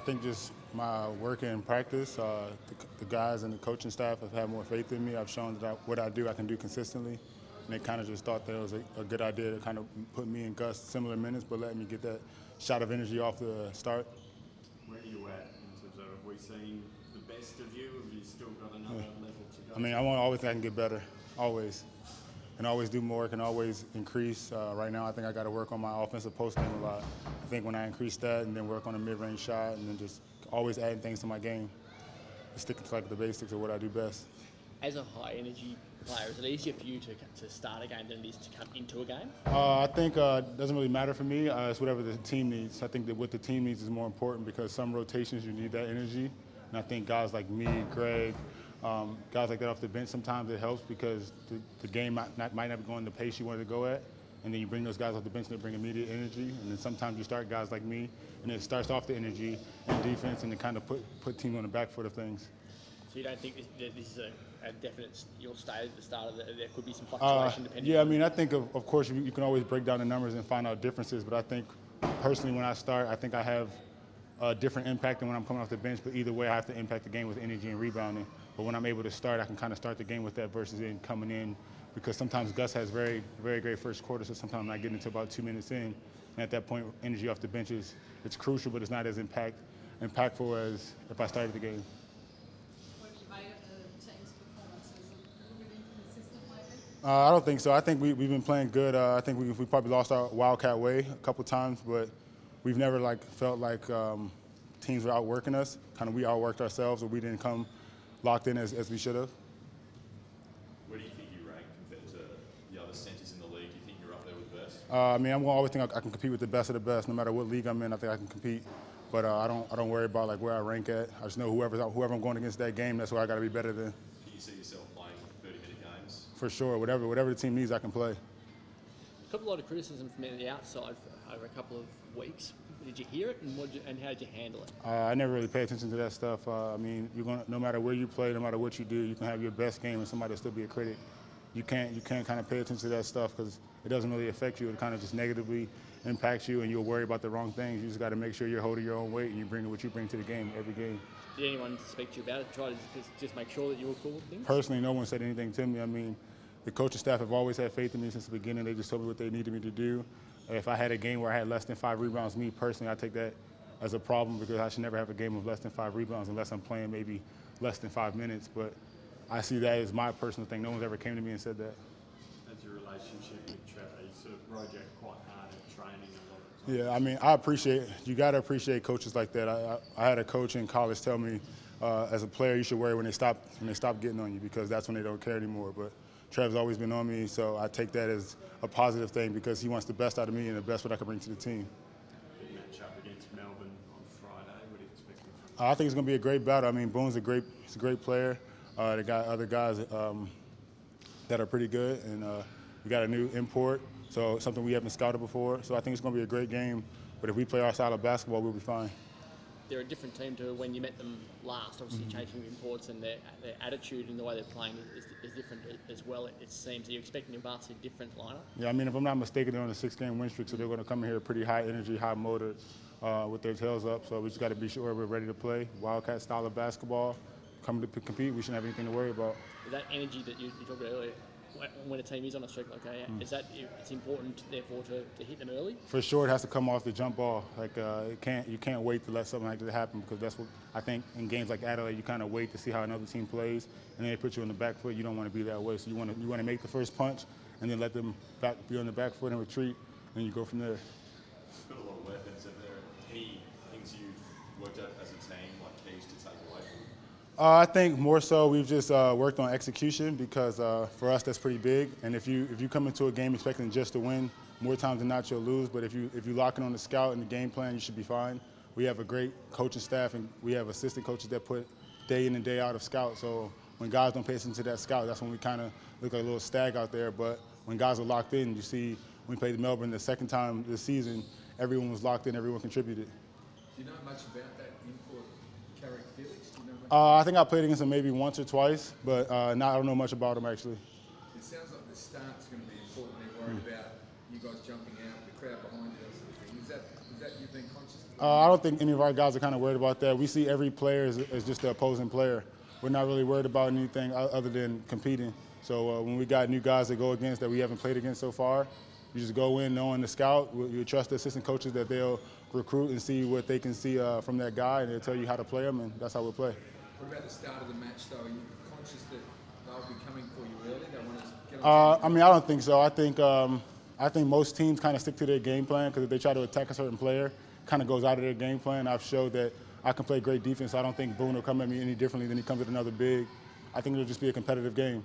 think just my work and practice, the guys and the coaching staff have had more faith in me. I've shown that what I do, I can do consistently. And they kind of just thought that it was a good idea to kind of put me and Gus similar minutes, but let me get that shot of energy off the start. Where are you at in terms of, have we seen the best of you? Have you still got another level to go? I mean, I want always think I can get better, always. And always do more, can always increase. Right now, I think I got to work on my offensive post game a lot. I think when I increase that and then work on a mid-range shot and then just always adding things to my game, sticking to like the basics of what I do best. As a high-energy player, is it easier for you to start a game than it is to come into a game? I think it doesn't really matter for me. It's whatever the team needs. I think that what the team needs is more important because some rotations you need that energy. And I think guys like me, Greg, guys like that off the bench, sometimes it helps because the game might not be going the pace you wanted to go at. And then you bring those guys off the bench and they bring immediate energy. And then sometimes you start guys like me and it starts off the energy and defense and it kind of put team on the back foot of things. So you don't think this is a definite, you'll stay at the start of there could be some fluctuation depending Yeah, on... I mean, I think of course you can always break down the numbers and find out differences, but I think personally when I start, I think I have a different impact than when I'm coming off the bench, but either way I have to impact the game with energy and rebounding. But when I'm able to start, I can kind of start the game with that versus in coming in, because sometimes Gus has very, very great first quarter, so sometimes I'm not getting until about 2 minutes in. And at that point, energy off the bench it's crucial, but it's not as impactful as if I started the game. I don't think so. I think we've been playing good. I think we probably lost our Wildcat way a couple times, but we've never felt like teams were outworking us. Kind of we outworked ourselves, or we didn't come locked in as we should have. Where do you think you rank compared to the other centres in the league? Do you think you're up there with the best? I mean, I'm gonna always think I can compete with the best of the best, no matter what league I'm in. I think I can compete, but I don't worry about where I rank at. I just know whoever I'm going against that game, that's where I got to be better than. Do you see yourself playing 30-minute games? For sure, whatever the team needs, I can play. Got a lot of criticism from the outside over a couple of weeks. Did you hear it, and how did you handle it? I never really pay attention to that stuff. I mean, no matter where you play, no matter what you do, you can have your best game and somebody will still be a critic. You can't kind of pay attention to that stuff because it doesn't really affect you. It kind of just negatively impacts you, and you'll worry about the wrong things. You just got to make sure you're holding your own weight and you bring what you bring to the game every game. Did anyone speak to you about it? Try to just make sure that you were cool with things? Personally, no one said anything to me. I mean, the coaching staff have always had faith in me since the beginning. They just told me what they needed me to do. If I had a game where I had less than 5 rebounds, me personally, I take that as a problem because I should never have a game of less than 5 rebounds unless I'm playing maybe less than 5 minutes. But I see that as my personal thing. No one's ever came to me and said that. As your relationship with Trevor, he sort of rode you quite hard at training a lot of the time. Yeah, I mean, you got to appreciate coaches like that. I had a coach in college tell me, as a player, you should worry when they stop getting on you because that's when they don't care anymore. But Trev's always been on me, so I take that as a positive thing because he wants the best out of me and the best what I can bring to the team. Big match up against Melbourne on Friday. What do you expect? I think it's going to be a great battle. I mean, Boone's he's a great player. They got other guys that are pretty good, and we got a new import, so something we haven't scouted before. So I think it's going to be a great game. But if we play our style of basketball, we'll be fine. They're a different team to when you met them last. Obviously, changing imports and their attitude and the way they're playing is different as well. It seems. Are you expecting a vastly different lineup? Yeah, I mean, if I'm not mistaken, they're on a 6-game win streak, so they're going to come in here pretty high energy, high motor, with their tails up. So we just got to be sure we're ready to play. Wildcat style of basketball, coming to compete. We shouldn't have anything to worry about. That energy that you talked about earlier, when a team is on a streak like that, is that it's important therefore to hit them early? For sure, it has to come off the jump ball. You can't wait to let something like that happen because that's what I think in games like Adelaide you kind of wait to see how another team plays and then they put you on the back foot. You don't want to be that way, so you want to make the first punch and then let them be on the back foot and retreat, and you go from there. You've got a lot of weapons. Are there any things you've worked out as a team, like keys to take away from them? I think more so we've just worked on execution because for us that's pretty big. And if you come into a game expecting just to win, more times than not you'll lose. But if you lock in on the scout and the game plan, you should be fine. We have a great coaching staff and we have assistant coaches that put day in and day out of scout. So when guys don't pay attention to that scout, that's when we kind of look like a little stag out there. But when guys are locked in, you see when we played Melbourne the second time this season, everyone was locked in, everyone contributed. Do you know much about that import, Carrick Felix? I think I played against him maybe once or twice, but I don't know much about him actually. It sounds like the start's going to be important. They're worried about you guys jumping out, the crowd behind you, that sort of thing. Is that you've been conscious of? I don't think any of our guys are kind of worried about that. We see every player as just the opposing player. We're not really worried about anything other than competing. So when we got new guys to go against that we haven't played against so far, you just go in knowing the scout. You trust the assistant coaches that they'll recruit and see what they can see from that guy, and they'll tell you how to play them, and that's how we'll play. What about the start of the match, though? Are you conscious that they'll be coming for you early? They want to get on I mean, I don't think so. I think most teams kind of stick to their game plan, because if they try to attack a certain player, it kind of goes out of their game plan. I've showed that I can play great defense. So I don't think Boone will come at me any differently than he comes at another big. I think it'll just be a competitive game.